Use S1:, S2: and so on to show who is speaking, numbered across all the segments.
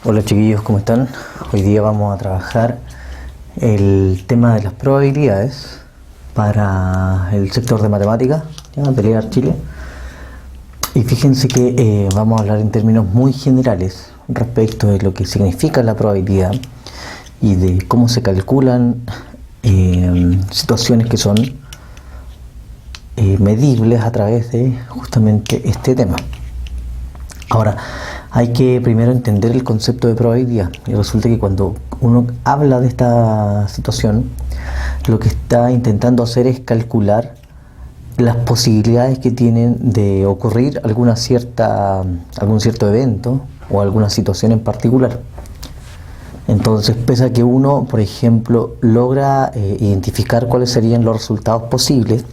S1: Hola chiquillos, ¿cómo están? Hoy día vamos a trabajar el tema de las probabilidades para el sector de matemáticas, de LEAR Chile. Y fíjense que vamos a hablar en términos muy generales respecto de lo que significa la probabilidad y de cómo se calculan situaciones que son medibles a través de justamente este tema. Ahora, hay que primero entender el concepto de probabilidad, y resulta que cuando uno habla de esta situación, lo que está intentando hacer es calcular las posibilidades que tienen de ocurrir algún cierto evento o alguna situación en particular. Entonces, pese a que uno, por ejemplo, logra identificar cuáles serían los resultados posibles,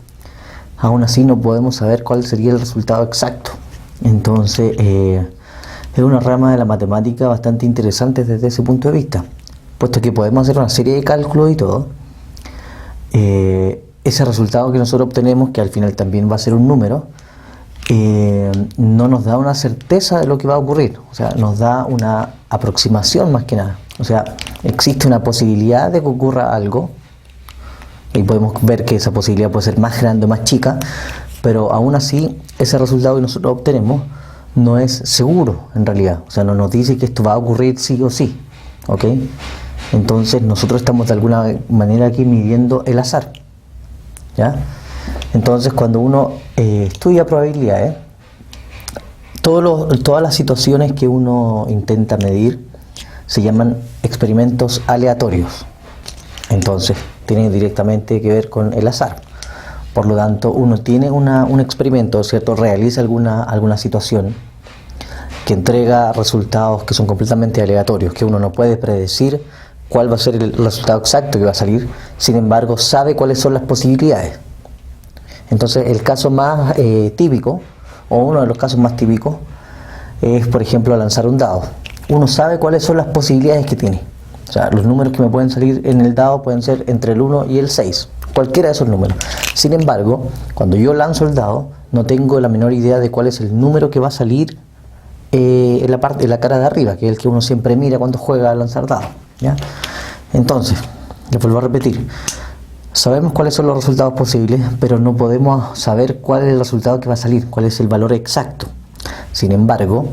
S1: aún así no podemos saber cuál sería el resultado exacto. Entonces, es una rama de la matemática bastante interesante desde ese punto de vista, puesto que podemos hacer una serie de cálculos y todo. Ese resultado que nosotros obtenemos, que al final también va a ser un número, no nos da una certeza de lo que va a ocurrir, o sea, nos da una aproximación más que nada. O sea, existe una posibilidad de que ocurra algo, y podemos ver que esa posibilidad puede ser más grande o más chica, pero aún así ese resultado que nosotros obtenemos no es seguro en realidad, o sea, no nos dice que esto va a ocurrir sí o sí, ¿ok? Entonces nosotros estamos de alguna manera aquí midiendo el azar, ¿ya? Entonces cuando uno estudia probabilidades, todas las situaciones que uno intenta medir se llaman experimentos aleatorios, entonces tienen directamente que ver con el azar. Por lo tanto, uno tiene un experimento, ¿cierto? Realiza alguna situación que entrega resultados que son completamente aleatorios, que uno no puede predecir cuál va a ser el resultado exacto que va a salir, sin embargo, sabe cuáles son las posibilidades. Entonces, el caso más típico, o uno de los casos más típicos, es, por ejemplo, lanzar un dado. Uno sabe cuáles son las posibilidades que tiene. O sea, los números que me pueden salir en el dado pueden ser entre el 1 y el 6. Cualquiera de esos números. Sin embargo, cuando yo lanzo el dado, no tengo la menor idea de cuál es el número que va a salir en la cara de arriba, que es el que uno siempre mira cuando juega a lanzar dados, ¿ya? Entonces, les vuelvo a repetir, sabemos cuáles son los resultados posibles, pero no podemos saber cuál es el resultado que va a salir, cuál es el valor exacto. Sin embargo,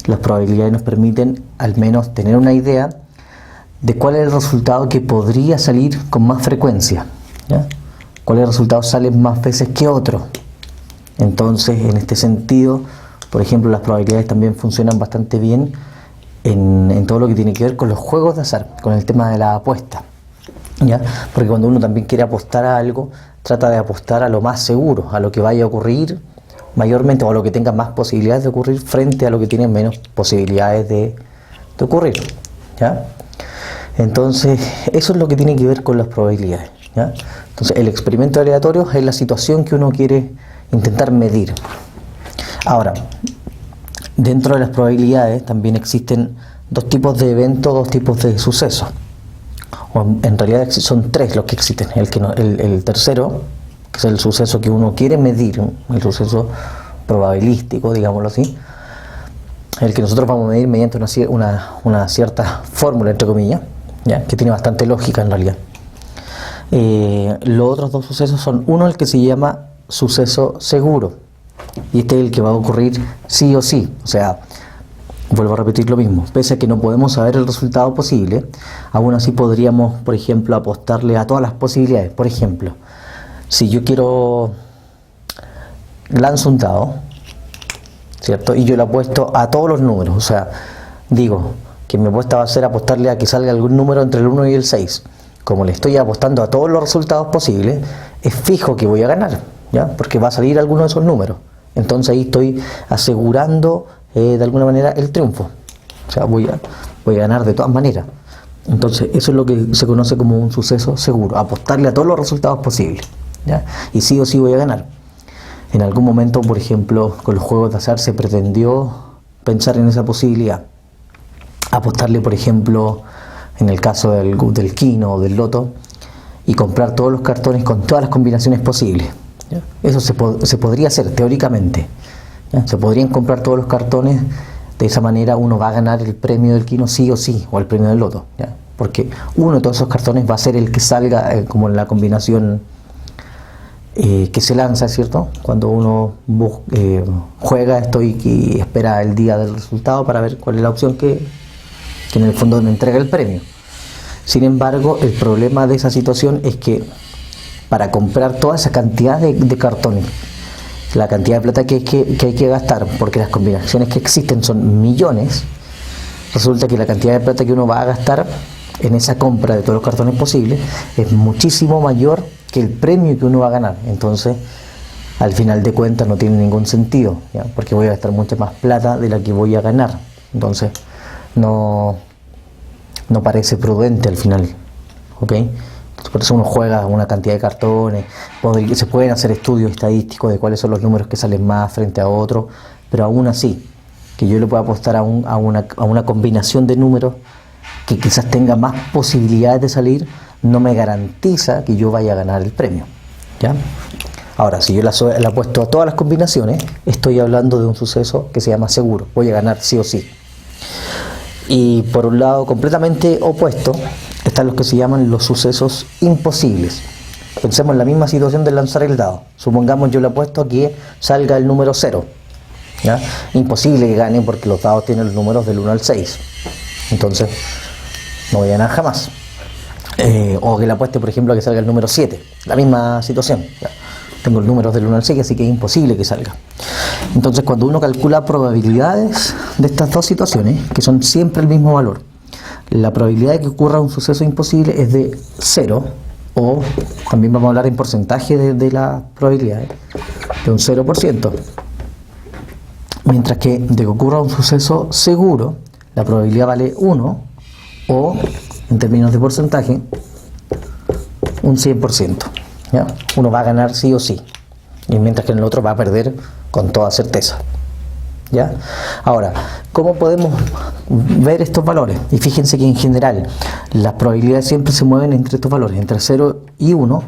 S1: las probabilidades nos permiten al menos tener una idea de cuál es el resultado que podría salir con más frecuencia, ¿ya? ¿Cuáles resultados salen más veces que otros? Entonces, en este sentido, por ejemplo, las probabilidades también funcionan bastante bien en todo lo que tiene que ver con los juegos de azar, con el tema de la apuesta, ¿ya? Porque cuando uno también quiere apostar a algo, trata de apostar a lo más seguro, a lo que vaya a ocurrir mayormente, o a lo que tenga más posibilidades de ocurrir frente a lo que tiene menos posibilidades de ocurrir, ¿ya? Entonces, eso es lo que tiene que ver con las probabilidades, ¿ya? Entonces, el experimento aleatorio es la situación que uno quiere intentar medir. Ahora, dentro de las probabilidades también existen dos tipos de eventos, dos tipos de sucesos. O en realidad son tres los que existen. El tercero, que es el suceso que uno quiere medir, el suceso probabilístico, digámoslo así, el que nosotros vamos a medir mediante una cierta fórmula, entre comillas, ¿ya? Que tiene bastante lógica en realidad. Los otros dos sucesos son uno, el que se llama suceso seguro, y este es el que va a ocurrir sí o sí. O sea, vuelvo a repetir lo mismo, pese a que no podemos saber el resultado posible, aún así podríamos, por ejemplo, apostarle a todas las posibilidades. Por ejemplo, si yo lanzo un dado, ¿cierto? Y yo le apuesto a todos los números, o sea, digo que mi apuesta va a ser apostarle a que salga algún número entre el 1 y el 6. Como le estoy apostando a todos los resultados posibles, es fijo que voy a ganar, ¿ya? Porque va a salir alguno de esos números. Entonces ahí estoy asegurando de alguna manera el triunfo. O sea, voy a ganar de todas maneras. Entonces eso es lo que se conoce como un suceso seguro, apostarle a todos los resultados posibles, ¿ya? Y sí o sí voy a ganar. En algún momento, por ejemplo, con los juegos de azar se pretendió pensar en esa posibilidad. Apostarle, por ejemplo, en el caso del Kino o del Loto, y comprar todos los cartones con todas las combinaciones posibles, ¿ya? Eso se podría hacer teóricamente, ¿ya? Se podrían comprar todos los cartones De esa manera uno va a ganar el premio del Kino sí o sí, o el premio del loto, ¿ya? Porque uno de todos esos cartones va a ser el que salga como en la combinación que se lanza, ¿cierto? Cuando uno juega esto y espera el día del resultado para ver cuál es la opción que en el fondo me entrega el premio. Sin embargo, el problema de esa situación es que para comprar toda esa cantidad de cartones, la cantidad de plata que hay que gastar, porque las combinaciones que existen son millones, resulta que la cantidad de plata que uno va a gastar en esa compra de todos los cartones posibles es muchísimo mayor que el premio que uno va a ganar. Entonces, al final de cuentas no tiene ningún sentido, ¿ya? Porque voy a gastar mucha más plata de la que voy a ganar. Entonces, no parece prudente al final, ¿ok? Por eso uno juega una cantidad de cartones, se pueden hacer estudios estadísticos de cuáles son los números que salen más frente a otros, pero aún así, que yo le pueda apostar a una combinación de números que quizás tenga más posibilidades de salir, no me garantiza que yo vaya a ganar el premio, ¿ya? Ahora, si yo la apuesto a todas las combinaciones, estoy hablando de un suceso que se llama seguro, voy a ganar sí o sí. Y por un lado completamente opuesto están los que se llaman los sucesos imposibles. Pensemos en la misma situación de lanzar el dado. Supongamos yo le apuesto a que salga el número 0, ¿ya? Imposible que gane porque los dados tienen los números del 1 al 6. Entonces no voy a ganar jamás. O que le apueste, por ejemplo, a que salga el número 7. La misma situación, ¿ya? Tengo los números del 1 al 6, así que es imposible que salga. Entonces, cuando uno calcula probabilidades de estas dos situaciones, que son siempre el mismo valor, la probabilidad de que ocurra un suceso imposible es de 0, o también vamos a hablar en porcentaje de la probabilidad, de un 0%. Mientras que de que ocurra un suceso seguro, la probabilidad vale 1, o en términos de porcentaje, un 100%. ¿Ya? Uno va a ganar sí o sí, y mientras que en el otro va a perder con toda certeza, ¿ya? Ahora, ¿cómo podemos ver estos valores? Y fíjense que en general las probabilidades siempre se mueven entre estos valores, entre 0 y 1,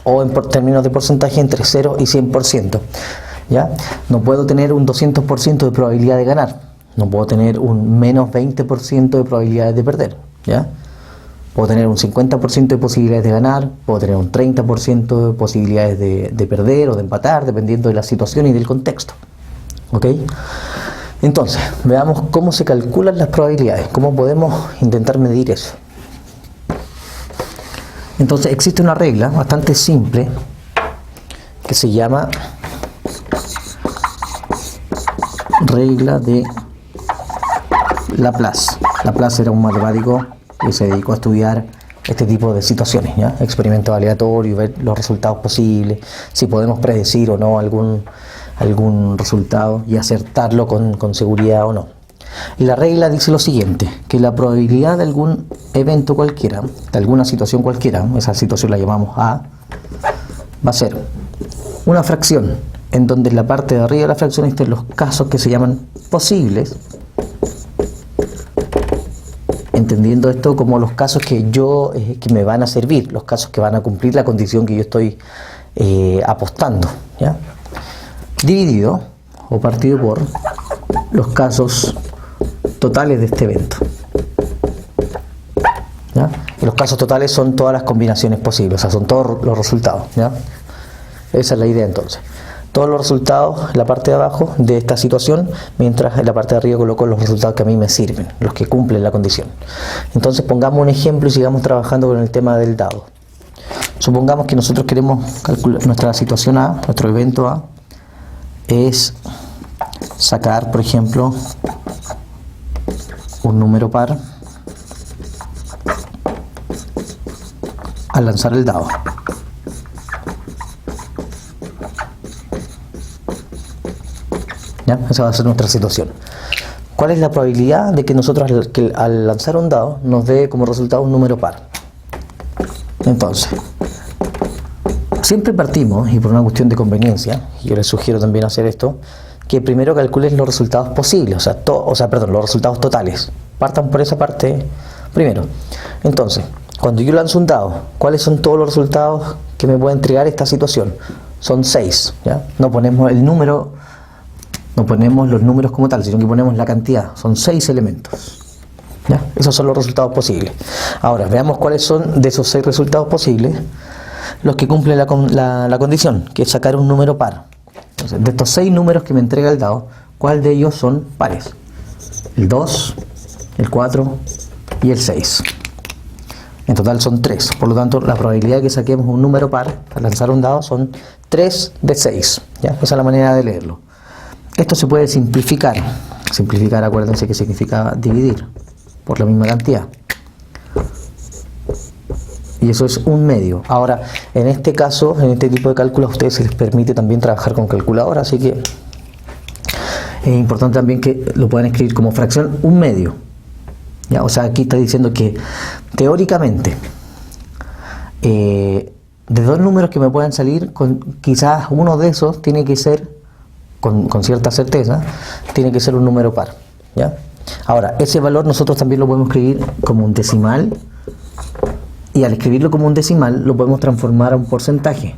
S1: o en términos de porcentaje entre 0 y 100%, ¿ya? No puedo tener un 200% de probabilidad de ganar, no puedo tener un menos 20% de probabilidades de perder, ¿ya? Puedo tener un 50% de posibilidades de ganar, puedo tener un 30% de posibilidades de perder o de empatar, dependiendo de la situación y del contexto, ¿ok? Entonces, veamos cómo se calculan las probabilidades, cómo podemos intentar medir eso. Entonces, existe una regla bastante simple que se llama regla de Laplace. Laplace era un matemático que se dedicó a estudiar este tipo de situaciones, ¿ya? Experimentos aleatorios, ver los resultados posibles, si podemos predecir o no algún resultado y acertarlo con seguridad o no. Y la regla dice lo siguiente, que la probabilidad de algún evento cualquiera, de alguna situación cualquiera, esa situación la llamamos A, va a ser una fracción en donde en la parte de arriba de la fracción estén los casos que se llaman posibles, entendiendo esto como los casos que me van a servir, los casos que van a cumplir la condición que yo estoy apostando, ¿ya? Dividido o partido por los casos totales de este evento, ¿ya? Y los casos totales son todas las combinaciones posibles, o sea, son todos los resultados, ¿ya? Esa es la idea entonces. Todos los resultados en la parte de abajo de esta situación, mientras en la parte de arriba coloco los resultados que a mí me sirven, los que cumplen la condición. Entonces pongamos un ejemplo y sigamos trabajando con el tema del dado. Supongamos que nosotros queremos calcular nuestra situación A, nuestro evento A, es sacar, por ejemplo, un número par al lanzar el dado. ¿Ya? Esa va a ser nuestra situación. ¿Cuál es la probabilidad de que nosotros al lanzar un dado nos dé como resultado un número par? Entonces, siempre partimos, y por una cuestión de conveniencia, yo les sugiero también hacer esto, que primero calculen los resultados posibles, los resultados totales. Partan por esa parte primero. Entonces, cuando yo lanzo un dado, ¿cuáles son todos los resultados que me puede entregar esta situación? Son 6, ¿ya? No ponemos el número no ponemos los números como tal, sino que ponemos la cantidad. Son 6 elementos. ¿Ya? Esos son los resultados posibles. Ahora, veamos cuáles son de esos 6 resultados posibles los que cumplen la condición, que es sacar un número par. Entonces, de estos 6 números que me entrega el dado, ¿cuál de ellos son pares? El 2, el 4 y el 6. En total son 3. Por lo tanto, la probabilidad de que saquemos un número par al lanzar un dado son 3 de 6. ¿Ya? Esa es la manera de leerlo. Esto se puede simplificar. Simplificar, acuérdense que significa dividir por la misma cantidad. Y eso es un medio. Ahora, en este caso, en este tipo de cálculos, a ustedes se les permite también trabajar con calculadora, así que es importante también que lo puedan escribir como fracción un medio. ¿Ya? O sea, aquí está diciendo que teóricamente de 2 números que me puedan salir, quizás uno de esos tiene que ser, con cierta certeza, tiene que ser un número par. ¿Ya? Ahora, ese valor nosotros también lo podemos escribir como un decimal, y al escribirlo como un decimal lo podemos transformar a un porcentaje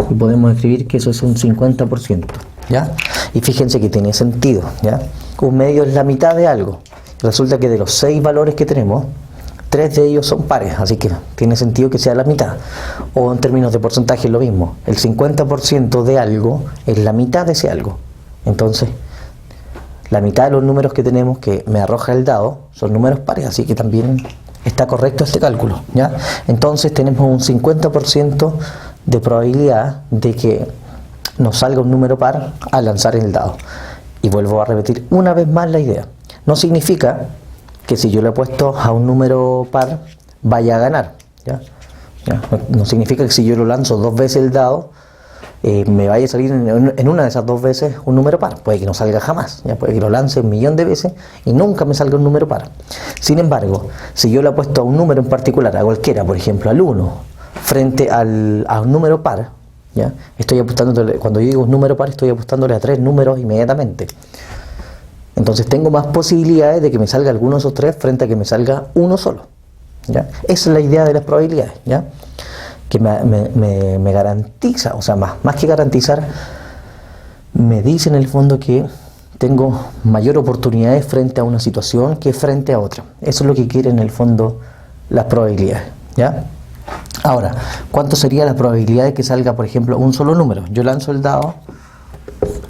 S1: y podemos escribir que eso es un 50%. ¿Ya? Y fíjense que tiene sentido. ¿Ya? Un medio es la mitad de algo. Resulta que de los 6 valores que tenemos, 3 de ellos son pares, así que tiene sentido que sea la mitad. O en términos de porcentaje es lo mismo. El 50% de algo es la mitad de ese algo. Entonces, la mitad de los números que tenemos que me arroja el dado son números pares, así que también está correcto este cálculo. ¿Ya? Entonces tenemos un 50% de probabilidad de que nos salga un número par al lanzar el dado. Y vuelvo a repetir una vez más la idea. No significa que si yo le he puesto a un número par vaya a ganar. ¿Ya? ¿Ya? No significa que si yo lo lanzo 2 veces el dado me vaya a salir en una de esas 2 veces un número par. Puede que no salga jamás. ¿Ya? Puede que lo lance 1.000.000 de veces y nunca me salga un número par. Sin embargo, si yo le he puesto a un número en particular, a cualquiera, por ejemplo al 1, frente a un número par, ¿ya? Estoy apostándole, cuando yo digo un número par, estoy apostándole a 3 números inmediatamente. Entonces tengo más posibilidades de que me salga alguno de esos 3 frente a que me salga uno solo. ¿Ya? Esa es la idea de las probabilidades. ¿Ya? Que me garantiza, o sea, más que garantizar, me dice en el fondo que tengo mayor oportunidades frente a una situación que frente a otra. Eso es lo que quiere en el fondo las probabilidades. ¿Ya? Ahora, ¿cuánto sería la probabilidad de que salga, por ejemplo, un solo número? Yo lanzo el dado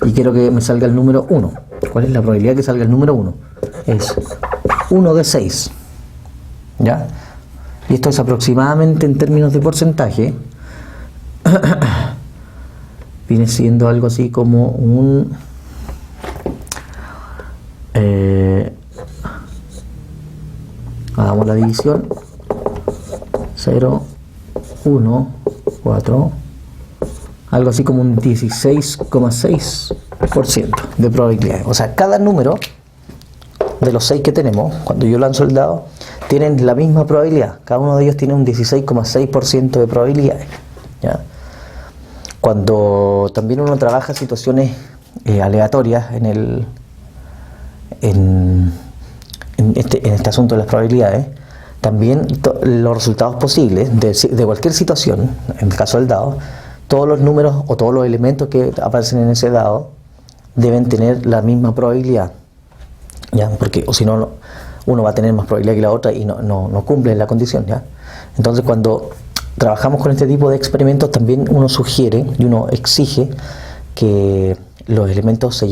S1: y quiero que me salga el número 1. ¿Cuál es la probabilidad de que salga el número 1? Es 1 de 6. ¿Ya? Y esto es aproximadamente en términos de porcentaje. Viene siendo algo así como un... hagamos la división. 0, 1, 4... algo así como un 16,6% de probabilidad. O sea, cada número de los 6 que tenemos, cuando yo lanzo el dado, tienen la misma probabilidad. Cada uno de ellos tiene un 16,6% de probabilidades. ¿Ya? Cuando también uno trabaja situaciones aleatorias en este asunto de las probabilidades, también los resultados posibles de cualquier situación, en el caso del dado, todos los números o todos los elementos que aparecen en ese dado deben tener la misma probabilidad. ¿Ya? Porque o si no, uno va a tener más probabilidad que la otra y no cumple la condición. ¿Ya? Entonces, cuando trabajamos con este tipo de experimentos, también uno sugiere y uno exige que los elementos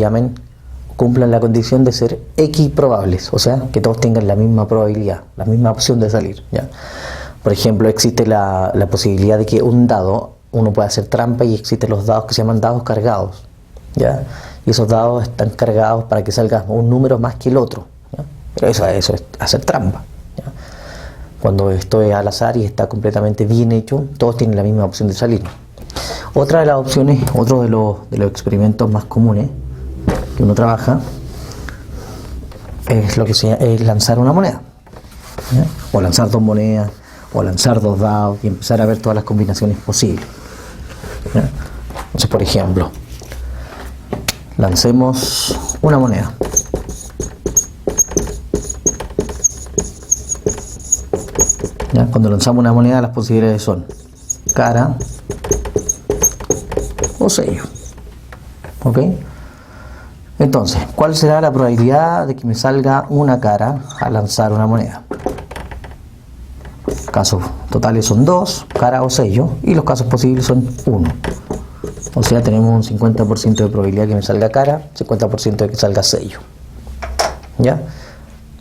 S1: cumplan la condición de ser equiprobables, o sea, que todos tengan la misma probabilidad, la misma opción de salir. ¿Ya? Por ejemplo, existe la posibilidad de que un dado, uno puede hacer trampa, y existen los dados que se llaman dados cargados. ¿Ya? Y esos dados están cargados para que salga un número más que el otro. ¿Ya? Pero eso es hacer trampa. ¿Ya? Cuando esto es al azar y está completamente bien hecho, todos tienen la misma opción de salir. Otra de las opciones, otro de los experimentos más comunes que uno trabaja, es lo que es lanzar una moneda. ¿Ya? O lanzar 2 monedas, o lanzar 2 dados y empezar a ver todas las combinaciones posibles. ¿Ya? Entonces, por ejemplo, lancemos una moneda. ¿Ya? Cuando lanzamos una moneda, las posibilidades son cara o sello. ¿Ok? Entonces, ¿cuál será la probabilidad de que me salga una cara al lanzar una moneda? Casos totales son 2, cara o sello, y los casos posibles son 1. O sea, tenemos un 50% de probabilidad que me salga cara, 50% de que salga sello. ¿Ya?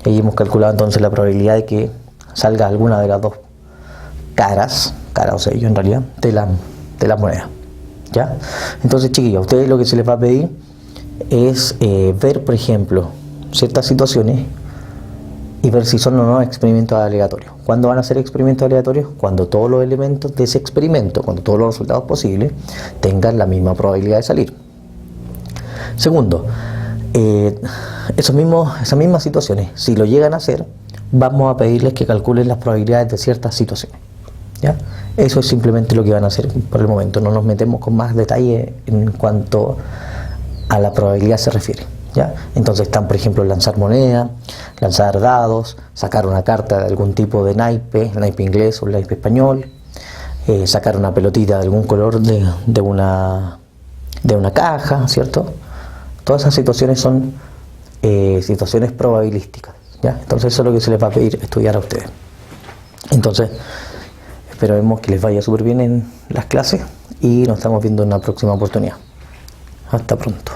S1: Y hemos calculado entonces la probabilidad de que salga alguna de las dos caras, cara o sello en realidad, de la moneda. ¿Ya? Entonces, chiquillos, a ustedes lo que se les va a pedir es ver, por ejemplo, ciertas situaciones y ver si son o no experimentos aleatorios. ¿Cuándo van a ser experimentos aleatorios? Cuando todos los elementos de ese experimento, cuando todos los resultados posibles tengan la misma probabilidad de salir. Segundo, esas mismas situaciones, si lo llegan a hacer, vamos a pedirles que calculen las probabilidades de ciertas situaciones. ¿Ya? Eso es simplemente lo que van a hacer por el momento. No nos metemos con más detalle en cuanto a la probabilidad se refiere. ¿Ya? Entonces están, por ejemplo, lanzar moneda, lanzar dados, sacar una carta de algún tipo de naipe, el naipe inglés o el naipe español, sacar una pelotita de algún color de una caja, ¿cierto? Todas esas situaciones son situaciones probabilísticas. ¿Ya? Entonces eso es lo que se les va a pedir estudiar a ustedes. Entonces, esperemos que les vaya súper bien en las clases y nos estamos viendo en una próxima oportunidad. Hasta pronto.